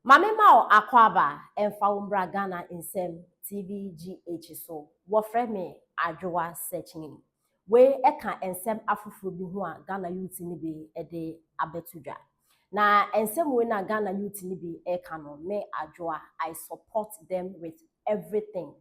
Mame Mao Akwaba emfa umbra Ghana insem TVGH so wofre me adwoa searching we eka ensem afufuro bi ho a Ghana youth ni bi ede abetudwa na ensem we na Ghana youth ni bi eka no me adwoa I support them with everything.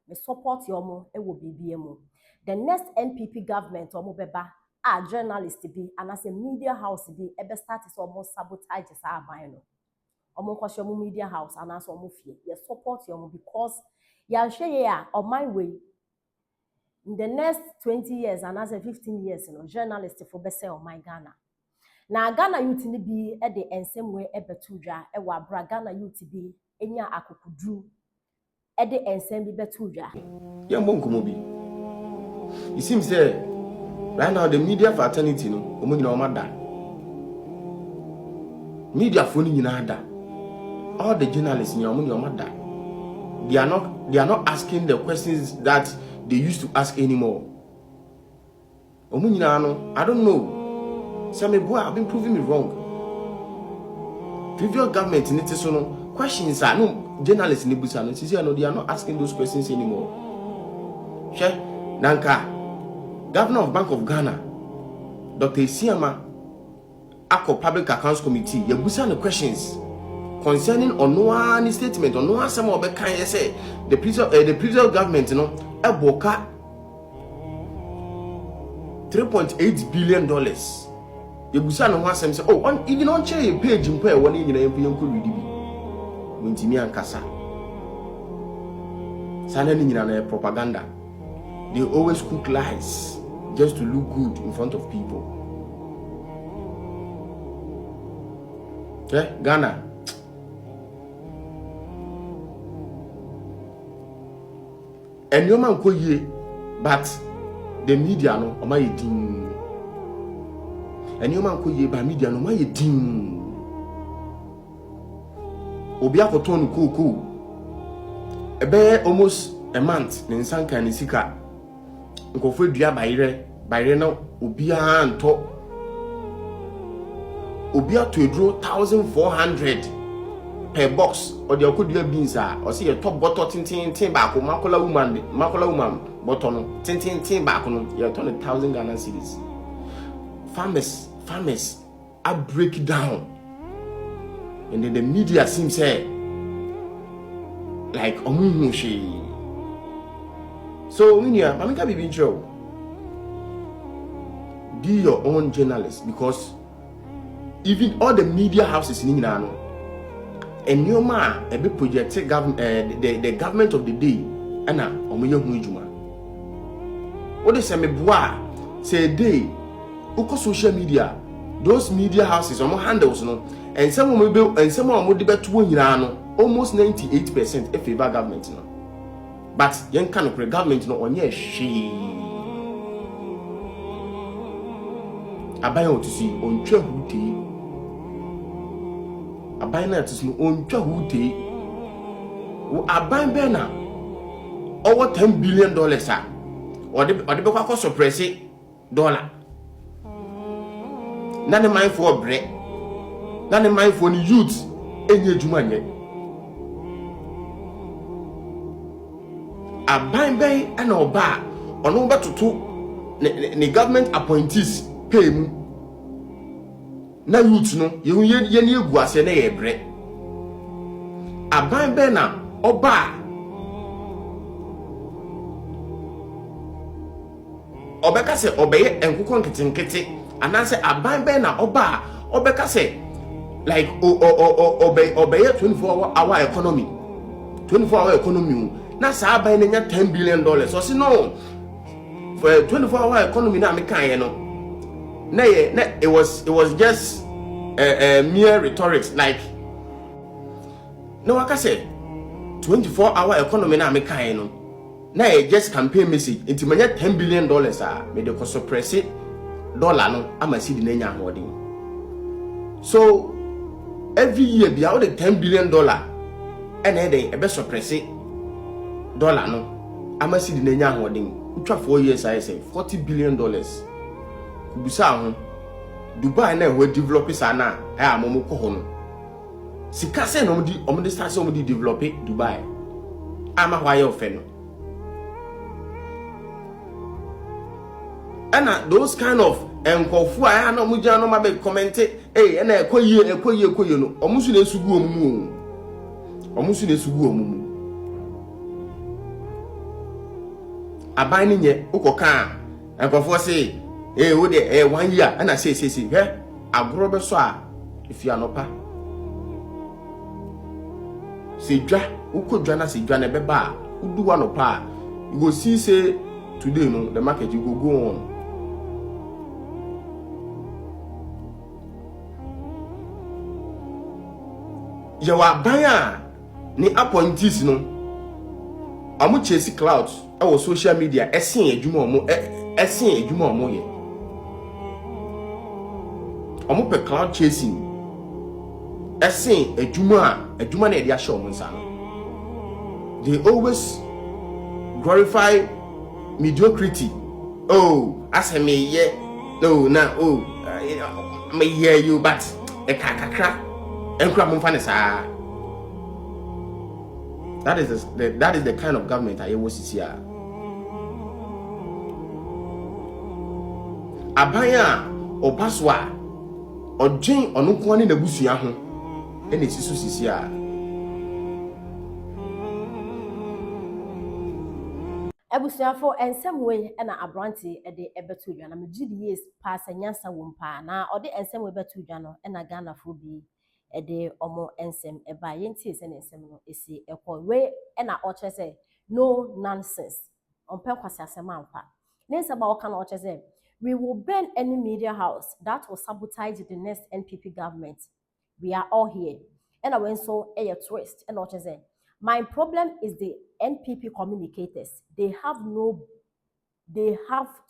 Me support yomo ewo BBM. The next NPP government omo beba a journalist bi and as a media house bi ebe start is almost sabotage sa aban no. Omo kwasho mu media house and as omo fie. You support yomo because ya share ya on my way. In the next 20 years and as 15 years, you know, journalists for bese on my Ghana. Na Ghana youth ni bi e de ensem we ebetudwa e wa bra Ghana youth bi enya akokudru e de ensem bi betudwa. Yeah, Monkumobi. It seems that right now the media fraternity no omo nyina omada. Media phone nyina ada. All the journalists nyina omo nyina omada. They are not asking the questions that they used to ask anymore. Omo nyina no, I don't know. Some boy have been proving me wrong. Previous government in it so no questions are no journalists in the busa no. See, no, they are not asking those questions anymore. She Nanka, Governor of Bank of Ghana, Dr. Isiama, Ako Public Accounts Committee, you busa no questions concerning on no one statement on no one some of the kind say the previous government, you know, a boka $3.8 billion. You busa no one say oh on even on share a page in pay one in your read bi. Wintimi ankasa. Sana ni nyina propaganda. They always cook lies just to look good in front of people. Ghana. And your man ko ye, but the media no o ma yedin. And your man ko ye ba media no ma yedin. Obi akoto no kuku. Ebe almost a month ne nsanka ne sika. Nkofo dua bayire na obi anto. Obi ato edro 1400 per box or the okudua beans or see a top bottle tin back makola woman bottle tin back no you turn 1,000 Ghana cedis. Farmers are break down. And then the media seems like omuhushi. So when you mamika be intro, be your own journalist because even all the media houses in Ghana, and your man a bit projected the government of the day, Anna omuyo hunjuma. What they say me boa say day, uko social media, those media houses omo handles no. And some will be and some will debate to almost 98% in favor government no. But young kind of government no on yes she abayo to see on chahuti abayna to see on chahuti aban bena over $10 billion sir or the bekwa suppress dollar na the mind for bread. None of my phone youth enye jumanye. A bay and oba on over to two the government appointees pay mu. Na youth no ye ye guase na ye bre. A bay na oba obeka se obeye enkuko nkete anase aban na oba obeka se like obey 24-hour economy 24-hour economy na sa buy na $10 billion so say no for 24-hour economy na me kan ye no na it was just mere rhetorics like no waka say 24-hour economy na me kan ye no na just campaign message inti manya $10 billion me dey suppress dollar no ama see the nya holding. So every year be out the $10 billion and then a best suppress dollar no ama see the nya holding. Utwa 4 years I say $40 billion. Kubisa ho Dubai na we developers ana amomo ko ho no Sika se no omdi start se omdi develop Dubai. Ama why you no. And those kind of enkofu a na omugya no ma be comment eh na ekoyie no. Omusu na esugu omumu. Omusu na esugu omumu. Aban ni nye ukoka enkofu say wo de 1 year and I say he agro be so a if you anopa se dwa ukodwa na se dwa na beba udu wa nopa you go see say today no the market you go on. Yawa ban ni appointees no amu chase clouds our social media esen adwuma omo ye omo pe cloud chasing esen adwuma na e dia show omo nsa no. They always glorify mediocrity. Oh as me ye no na me hear you but e kakakra enkura mo fa ne saa. That is the kind of government I was here. Abaya opaswa odwen onko ne nabusua ho ene sisu sisia. Ebusuafo ensem we na abranti e de ebeto dwa na megidi yes pass anyansa wompa na ode ensem we beto dwa no na Ghana fo bi e de omo ensem e ba yenti se na ensem no esi ekọ we na o chese no nonsense onpe kwase asema ampa nensa ba o ka na o chese we will burn any media house that will sabotage the next NPP government. We are all here and I went so a twist and o chese my problem is the NPP communicators. They have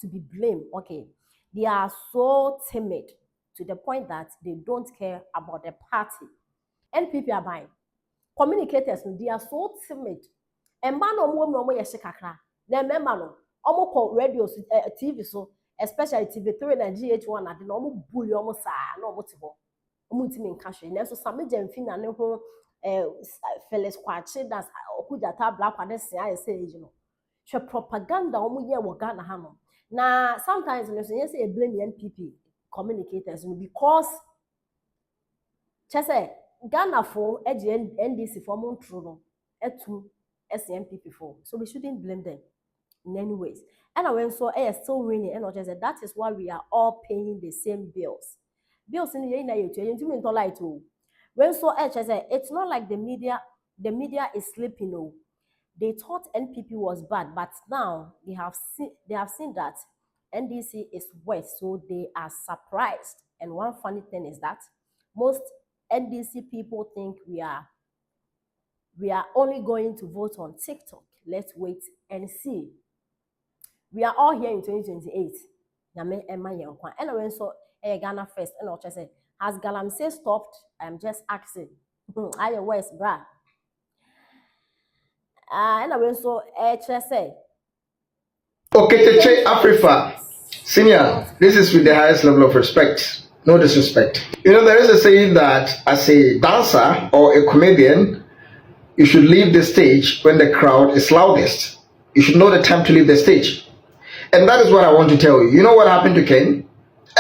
to be blamed. Okay. They are so timid to the point that they don't care about the party. NPP are buying. Communicators, they are so timid. And man no yeshikakra. Then remember no, almost call radio TV so especially TV3 and GH1 and the almost bully almost no motivo. Mutim in cash. And so some fina ne ho Felix Kwache that's okujata black and say you know. She propaganda omu ye wo Ghana ha no. Na sometimes you say blame the NPP communicators because chese Ghana for NDC for montro no etu NPP for. So we shouldn't blame them in any ways. And I went so still winning and just that is why we are all paying the same bills. Bills in the you like to when so it's not like the media is sleeping. No. They thought NPP was bad, but now they have seen that NDC is worse, so they are surprised. And one funny thing is that most NDC people think we are only going to vote on TikTok. Let's wait and see. We are all here in 2028. Anyway, so Ghana first, and I'll just say, has Galamsey stopped? I'm just asking. Are you West, bruh? Anyway, so HSA. Okay, Africa. Senior, this is with the highest level of respect. No disrespect. You know, there is a saying that as a dancer or a comedian, you should leave the stage when the crowd is loudest. You should know the time to leave the stage. And that is what I want to tell you. You know what happened to Ken?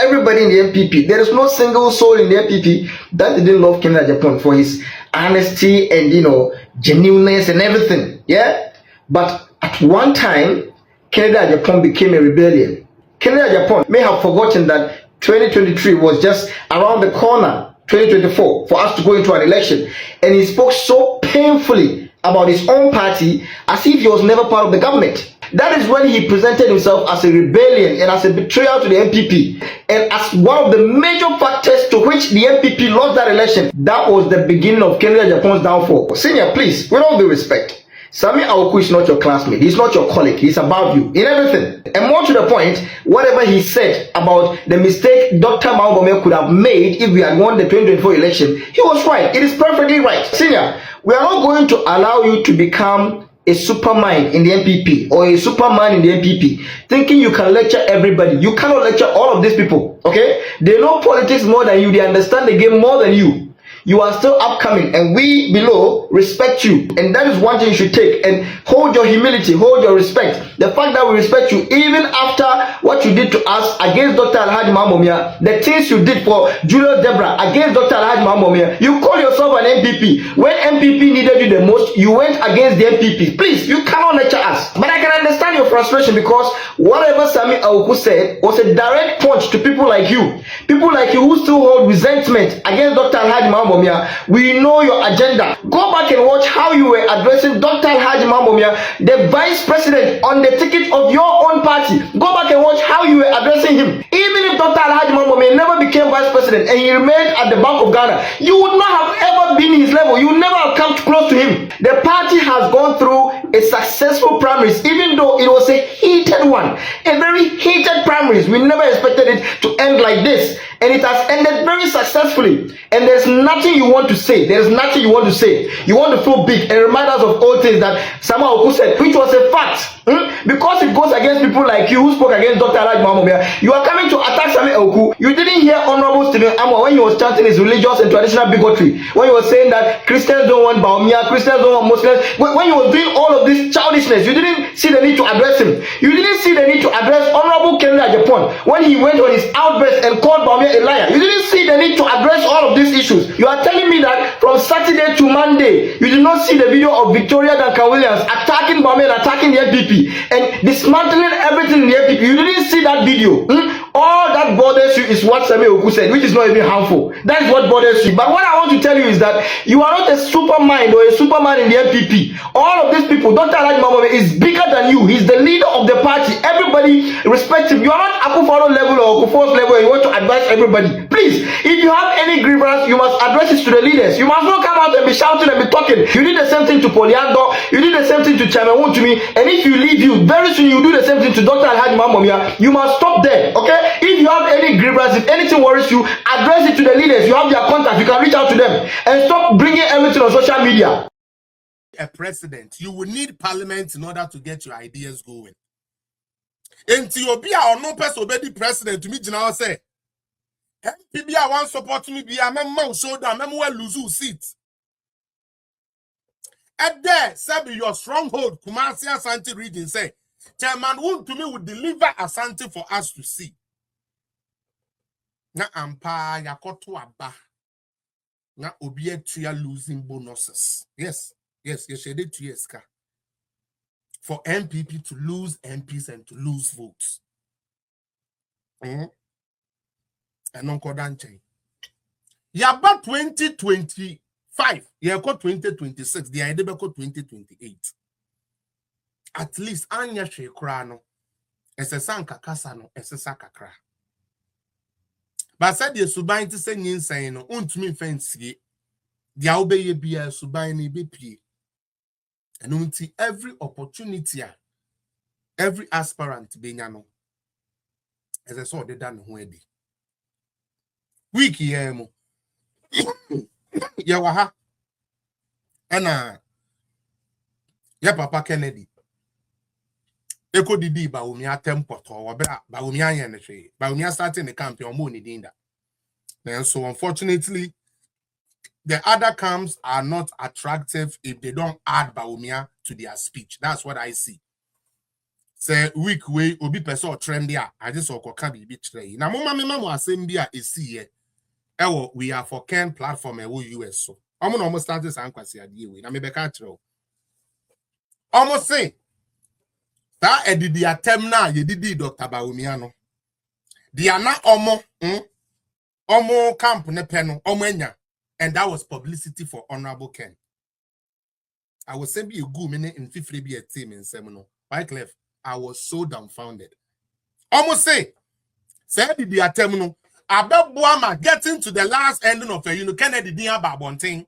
Everybody in the NPP, there is no single soul in the NPP that didn't love Ken Japan for his honesty and, you know, genuineness and everything. Yeah? But at one time, Canada Japan became a rebellion. Canada Japan may have forgotten that 2023 was just around the corner, 2024, for us to go into an election. And he spoke so painfully about his own party as if he was never part of the government. That is when he presented himself as a rebellion and as a betrayal to the NPP. And as one of the major factors to which the NPP lost that election, that was the beginning of Canada Japan's downfall. Senior, please, with all due respect, Sami Awoku is not your classmate. He's not your colleague. He's above you in everything. And more to the point, whatever he said about the mistake Dr. Maungome could have made if we had won the 2024 election, he was right. It is perfectly right. Senior, we are not going to allow you to become a supermind in the NPP or a superman in the NPP, thinking you can lecture everybody. You cannot lecture all of these people, okay? They know politics more than you. They understand the game more than you. you are still upcoming, and we below respect you. And that is one thing you should take, and hold your humility, hold your respect. The fact that we respect you, even after what you did to us against Dr. Alhaji Mamomia, the things you did for Julius Debra against Dr. Alhaji Mamomia, you call yourself an MPP. When MPP needed you the most, you went against the MPP. Please, you cannot lecture us. But I can understand your frustration, because whatever Sami Awuku said was a direct punch to people like you. People like you who still hold resentment against Dr. Alhaji Mamomia. We know your agenda. Go back and watch how you were addressing Dr. Alhaji Mamomia, the vice president on the ticket of your own party. Go back and watch how you were addressing him. Even if Dr. Alhaji Mamomia never became vice president and he remained at the Bank of Ghana, you would not have ever been his level. You would never have come close to him. The party has gone through a successful primaries, even though it was a heated one, a very heated primaries. We never expected it to end like this, and it has ended very successfully. And there's nothing you want to say. There's nothing you want to say. You want to feel big and remind us of old things that Samuel Oku said, which was a fact. Because it goes against people like you who spoke against Dr. Alhaji Mamomia. You are coming to attack Samuel Oku. You didn't hear Honorable Stephen Amwa when he was chanting his religious and traditional bigotry, when he was saying that Christians don't want Baumia, Christians don't want Muslims. When he was doing all of this childishness, you didn't see the need to address him. You didn't see the need to address Honorable Kennedy Japan when he went on his outburst and called Baumia a liar. You didn't see the need to address all of these issues. You are telling me that from Saturday to Monday, you did not see the video of Victoria Duncan Williams attacking Baumia and attacking the NPP and dismantling everything in the NPP. You didn't see that video. All that bothers you is what Samuel Oku said, which is not even harmful. That is what bothers you. But what I want to tell you is that you are not a supermind or a superman in the NPP. All of these people, Dr. Alhaji Mamomia is bigger than you. He's the leader of the party. Everybody respects him. You are not Akufo level or Okufo's level and you want to advise everybody. Please, if you have any grievance, you must address it to the leaders. You must not come out and be shouting and be talking. You did the same thing to Poliando. You did the same thing to Chairman Wontumi. And if you leave, you very soon you do the same thing to Dr. Alhaji Mamomia. You must stop there, okay? If you have any grievance, if anything worries you, address it to the leaders. You have their contact. You can reach out to them and stop bringing everything on social media. A president, you will need parliament in order to get your ideas going. Enti obi a ono person obedi president to me jina say, NPP I want support me be a member shoulder, member will lose seat. At there, say your stronghold, Kumasi Asante region say, Chairman Wontumi would deliver Asante for us to see. Na ampa yakoto aba. Na obi etua losing bonuses. Yes, shade 2 years ka. For NPP to lose MPs and to lose votes. And Uncle Danche. Yaba 2025. Yako 2026. The idea beko 2028. At least anya shekrano. Esesa nkakasa no esesa kakra. But said the subain to say nyinsay no untumi fancy. The obeye bia subain ni be pie. And until every opportunity, every aspirant benyano, as I saw the done when wiki yemo yawaha and ya papa Kennedy eko didi ba umia tempo to wabra ba umia yenetwe ba umia starting the campaign mo ni dinda. And so unfortunately the other camps are not attractive if they don't add Baumia to their speech. That's what I see. Say week way obi person trend there. I just saw can be betray. Now mama assembly is here. We are for Ken platform and US so. I'm gonna almost start this ankwasi adie. Na me be ka tro. Almost say that edidi atem na ye didi Dr. Baumia no. Dia na omo camp ne pe no omo enya. And that was publicity for Honorable Ken. I was saying be a good minute in 50 be a team in Seminole. Wycliffe, I was so dumbfounded. Almost say did the terminal about Boama getting to the last ending of a Kennedy near Babonting.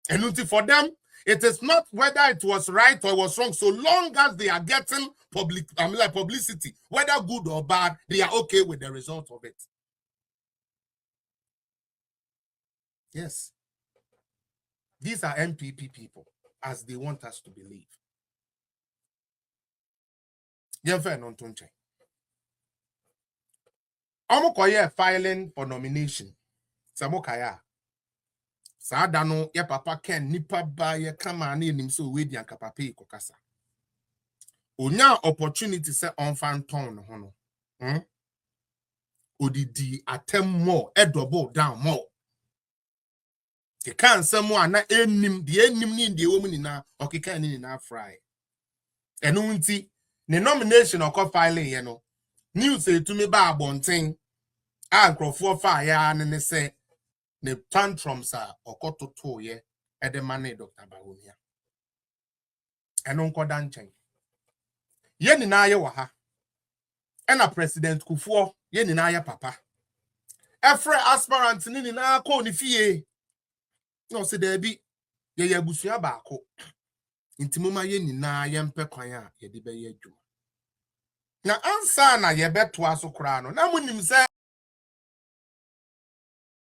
And for them, it is not whether it was right or was wrong, so long as they are getting publicity, whether good or bad, they are okay with the result of it. Yes. These are NPP people, as they want us to believe. I'm filing for nomination. Samokaya. Sadano, ye papa ken nipa ba ye kama ni nim so we di anka papa kokasa. Onya opportunity se on fan ton no ho no. Odidi atem more, e double down more. Ke kan samu ana enim de enim ni de wo mu ni na okeka ni na fry. Eno nti ne nomination okọ filing ye no. News etumi ba abonten a nkrofo fa ya ne se ne tantrums a okototo ye edemane Dr. Bawumia. Eno nkoda nchen. Ye ni na ye wa ha. Ena President Kufuor ye ni na ye papa. Efre aspirant ni na ko ni fie. No se there be ye abusua baako. Intimoma ye ni na ye mpe kwan a ye de be ye adwuma. Na ansa na ye beto aso kra no. Na munim se